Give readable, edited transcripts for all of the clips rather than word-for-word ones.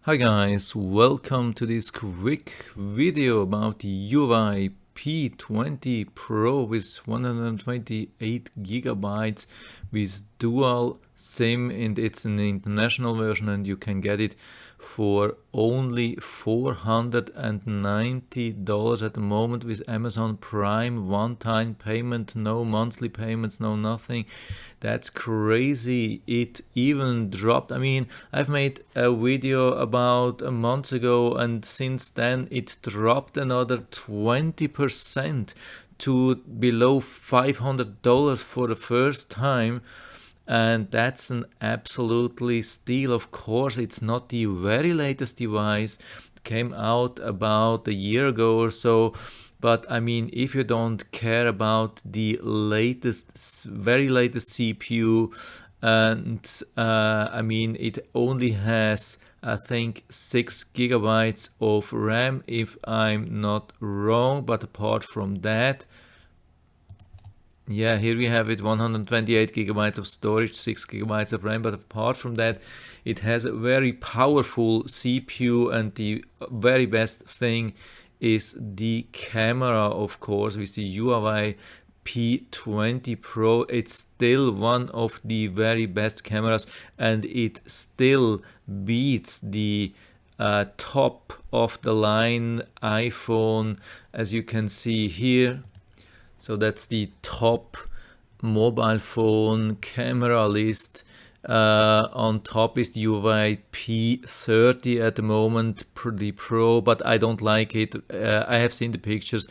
Hi guys, welcome to this quick video about the Huawei P20 Pro with 128 gigabytes with dual SIM, and it's an international version and you can get it for only $490 at the moment with Amazon Prime, one-time payment, no monthly payments, no nothing. That's crazy. It even dropped. I've made a video about a month ago, and since then it dropped another 20% to below $500 for the first time. And that's an absolutely steal. Of course, it's not the very latest device. It came out about a year ago or so. But if you don't care about the latest, very latest CPU, and it only has, I think, 6 gigabytes of RAM, if I'm not wrong. But apart from that, yeah, here we have it, 128 gigabytes of storage, 6 gigabytes of RAM. But apart from that, it has a very powerful CPU, and the very best thing is the camera, of course, with the Huawei P20 Pro. It's still one of the very best cameras, and it still beats the top of the line iPhone, as you can see here. So that's the top mobile phone camera list. On top is the Huawei P30 at the moment, the Pro, but I don't like it. I have seen the pictures.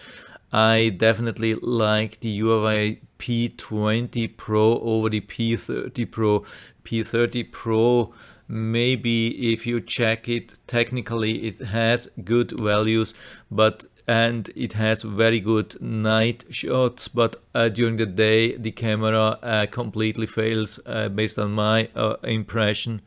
I definitely like the Huawei P20 Pro over the P30 Pro. P30 Pro, maybe if you check it technically, it has good values, and it has very good night shots, but during the day the camera completely fails, based on my impression.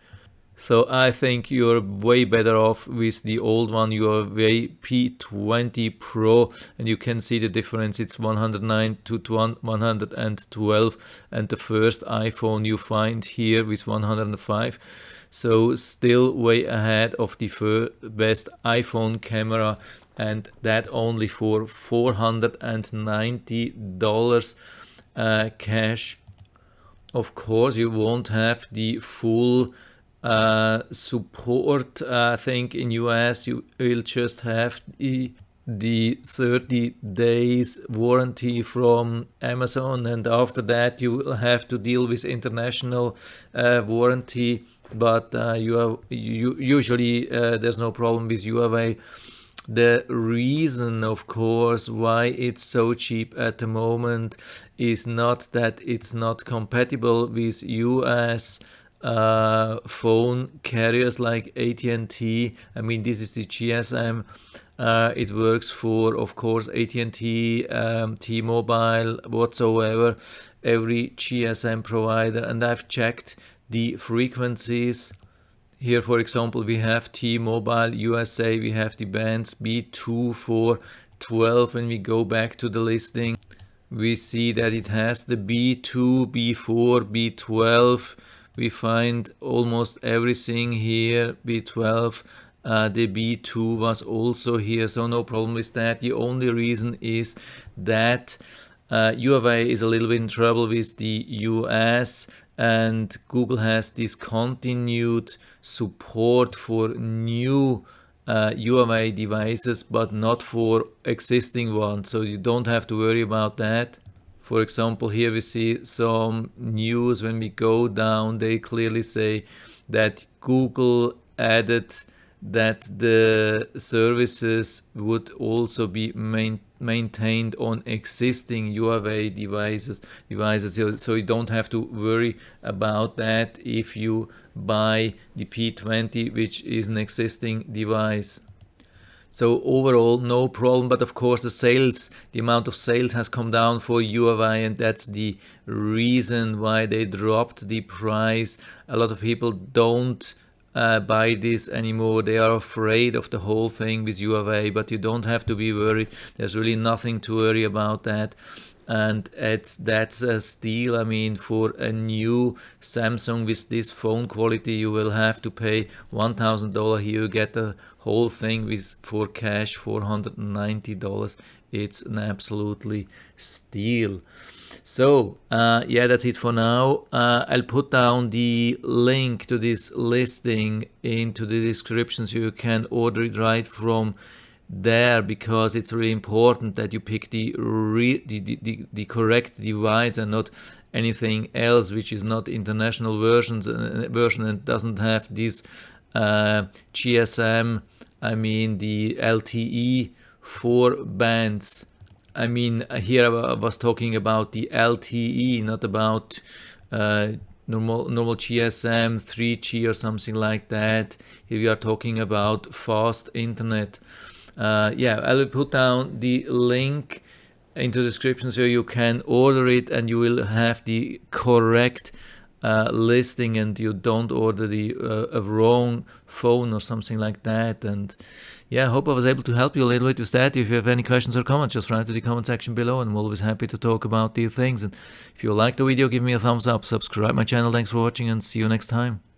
So I think you're way better off with the old one, your P20 Pro, and you can see the difference. It's 109 to 112, and the first iPhone you find here with 105. So still way ahead of the best iPhone camera, and that only for $490 cash. Of course, you won't have the full support. I think in US you will just have the 30 days warranty from Amazon, and after that you will have to deal with international warranty. But usually there's no problem with Huawei. The reason, of course, why it's so cheap at the moment is not that it's not compatible with US phone carriers like AT&T. This is the GSM. It works for, of course, AT&T, T-Mobile, whatsoever, every GSM provider. And I've checked the frequencies. Here, for example, we have T-Mobile USA, we have the bands B2 for 12. When we go back to the listing, we see that it has the B2, B4, B12. We find almost everything here, B12. The B2 was also here, so no problem with that. The only reason is that Huawei is a little bit in trouble with the US, and Google has discontinued support for new Huawei devices, but not for existing ones, so you don't have to worry about that. For example, here we see some news. When we go down, they clearly say that Google added that the services would also be maintained on existing Huawei devices. So you don't have to worry about that if you buy the P20, which is an existing device. So overall, no problem. But of course, the amount of sales has come down for Huawei, and that's the reason why they dropped the price. A lot of people don't buy this anymore. They are afraid of the whole thing with Huawei, but you don't have to be worried. There's really nothing to worry about that. And that's a steal. I mean, for a new Samsung with this phone quality, you will have to pay $1,000. Here you get the whole thing with for cash $490. It's an absolutely steal. So yeah, that's it for now. I'll put down the link to this listing into the description so you can order it right from there, because it's really important that you pick the correct device and not anything else which is not international version and doesn't have this GSM, I mean the LTE 4 bands. I mean, here I was talking about the LTE, not about normal GSM 3G or something like that. Here we are talking about fast internet. Yeah, I will put down the link into the description so you can order it and you will have the correct listing, and you don't order the wrong phone or something like that. And yeah, I hope I was able to help you a little bit with that. If you have any questions or comments, just write to the comment section below, and I'm always happy to talk about these things. And if you liked the video, give me a thumbs up, subscribe my channel. Thanks for watching, and see you next time.